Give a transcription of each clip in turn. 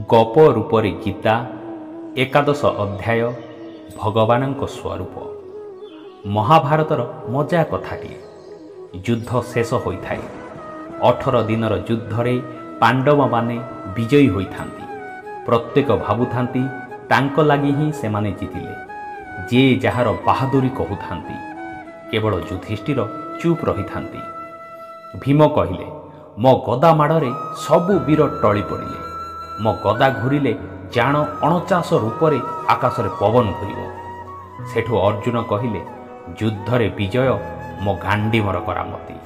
गप रूपरे गीता एकादश अध्याय भगवानଙ୍କ स्वरूप। महाभारतर मजा कथाटी युद्ध शेष होइथाए। 18 दिनर युद्धरे पांडव माने विजयी होइथांती। प्रत्येक भाबुथांती तांको लागि ही सेमाने जितिले। जे जହାର बहादुरी कहूथांती केवल युधिष्ठिर चुप रहिथांती। भीम कहिले, मो गदा माड़े सबु वीर टळी पड़िले। मो गदा घूरिले जाण 49 रूपरे आकाशरे पवन घूरिब। सेठु अर्जुन कहिले, युद्धरे विजय मो गांडीमर करामती।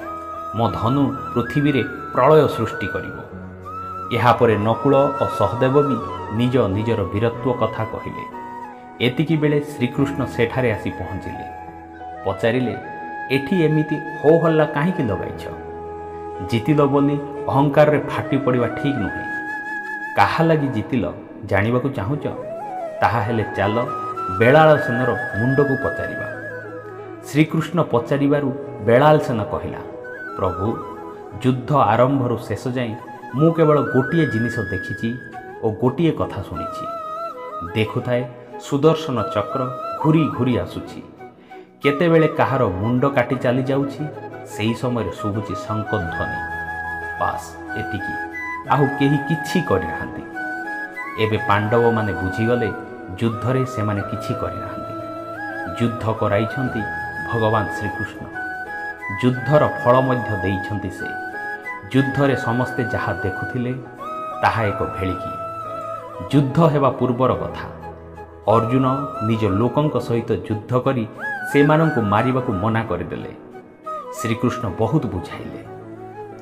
मो धनु पृथ्वी रे प्रलय सृष्टि करिब। यापरे नकुल और सहदेव भी निज निजर वीरत्व कथा कहिले। एतिकी बेले श्रीकृष्ण सेठारे आसी पहुँचिले। पचारिले, एठी एमिति हो हल्ला काहींकि लगाइछ? जितिल बोली अहंकार रे फाटी पड़िबा ठीक नुहे। काहा लगी जितिल जानिबाकु चाहुच? ताहा हेले चाल बेलाल सेनर मुंडकु पचारिबा। श्रीकृष्ण पचारिबारु बेलाल सेन कहिला, प्रभु युद्ध आरंभरु शेष जाए मु केवल गोटिए जिनिस देखिछि और गोटिए कथा शुणिछि। देखुथाए सुदर्शन चक्र घूरी घूरी आसुछि। केतेबेले काहार मुंड काटी चली जाउछि। सेही समय शुभुछि शंखध्वनि। बास एतिकी, आहु केही किछि करि नाहांती। एबे पांडव माने बुझीगले युद्धरे से माने किछि करि नाहांती। युद्ध कराइछंती भगवान श्रीकृष्ण। युद्धर फल मध्य देइछंती से। युद्धरे समस्ते जहा देखुथिले ताहा एक भेलिकी। युद्ध हेबा पूर्वर कथा। अर्जुन निज लोकंक सहित युद्ध करी सेमानंकु मारिबाकु मना करदेले। श्रीकृष्ण बहुत बुझाइले,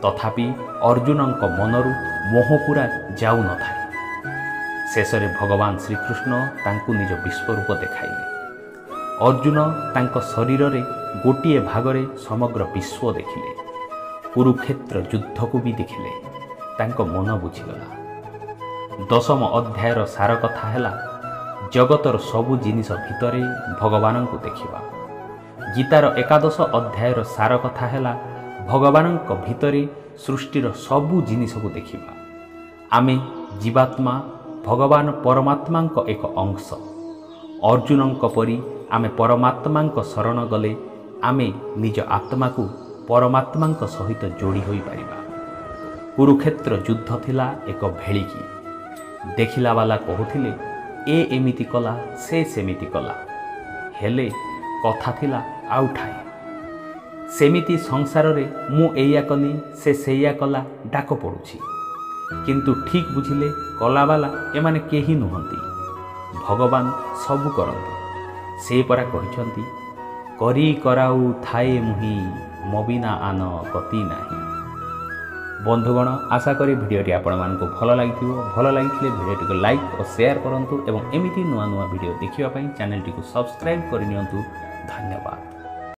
तथापि अर्जुनंक मनरु मोह पूरा जाऊ न थाए। शेषरे भगवान श्रीकृष्ण तांकु निज विश्वरूप देखाइले। अर्जुन तांक शरीर रे गोटिए भागरे समग्र विश्व देखिले। कुरुक्षेत्र युद्ध को भी देखिले। तांक मन बुझीगला। 10म अध्यायर सार कथा हैला, जगतर सबु जिनिस भितरे भगवान को देखिबा। गीतार 11 अध्यायर सार कथा हैला, भगवान भितरे सृष्टिर सबु जिनिस को देखिबा। आमे जीवात्मा भगवान परमात्मा एक अंश। अर्जुन परी आमे परमात्मा शरण गले आमे निज आत्मा को परमात्मा सहित जोड़ी होई परिबा। कुरुक्षेत्र युद्ध थिला एक भेलिकी। देखिला वाला कहूथिले, ए एमिति कला से सेमिति कला, हेले कथा थिला आउ ठाए। सेमिति संसार रे मु एया कली से सेया कला डाक पड़ुछि। किंतु ठीक बुझिले कला वाला एमाने केही नुहंती। भगवान सबु करंती। से परा कहिछंती, करी कराउ थाए मुहि मबिना आन गति नाही। बंधुगण, आशा करी भिडियोटी आपण मानकु भल लागिथिबो। भल लागिथिले भिडियोटी को लाइक और शेयर करंतु एवं एमिति नुआ नुआ भिडियो देखिबा पई चैनल टी को सब्सक्राइब करि नियंतु। धन्यवाद।